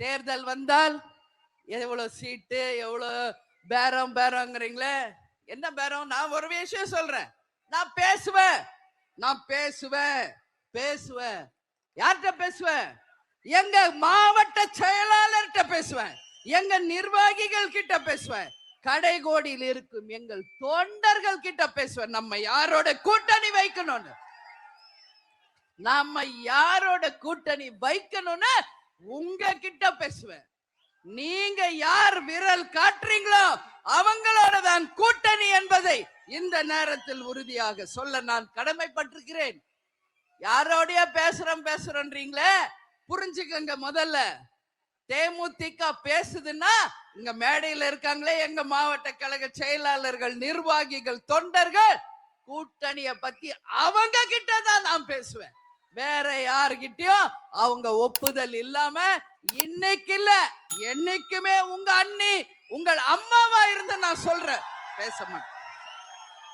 தேர்தல் வந்தால் எவ்வளவு சீட்டு, எவ்வளவு பேரங்கிறீங்களே, என்ன பேரம்? நான் ஒரு விஷயம் சொல்றேன், நான் பேசுவேன், யார்கிட்ட பேசுவேன்? எங்க மாவட்ட செயலாளர்கிட்ட பேசுவேன், எங்க நிர்வாகிகள் கிட்ட பேசுவேன், கடைகோடியில் இருக்கும் எங்கள் தொண்டர்கள் கிட்ட பேசுவேன். நம்ம யாரோட கூட்டணி வைக்கணும்னு, உங்க கிட்ட பேசுவேன். நீங்க யார் விரல் காட்டுறீங்களோ அவங்களோட தான் கூட்டணி என்பதை இந்த நேரத்தில் உறுதியாக சொல்ல நான் கடமைப்பட்டிருக்கிறேன். யாரோடைய பேசுறோன்றீங்களே, புரிஞ்சுக்கங்க. முதல்ல தேமுதிக பேசுதுன்னா இங்க மேடையில இருக்காங்களே எங்க மாவட்ட கழக செயலாளர்கள், நிர்வாகிகள், தொண்டர்கள், கூட்டணிய பத்தி அவங்க கிட்டதான் நான் பேசுவேன். வேற யாருகிட்டயும் அவங்க ஒப்புதல் இல்லாம இன்னைக்கு இல்ல என்னைக்குமே உங்க அண்ணி, உங்கள் அம்மாவா இருந்து நான் சொல்றேன், பேச மாட்டேன்.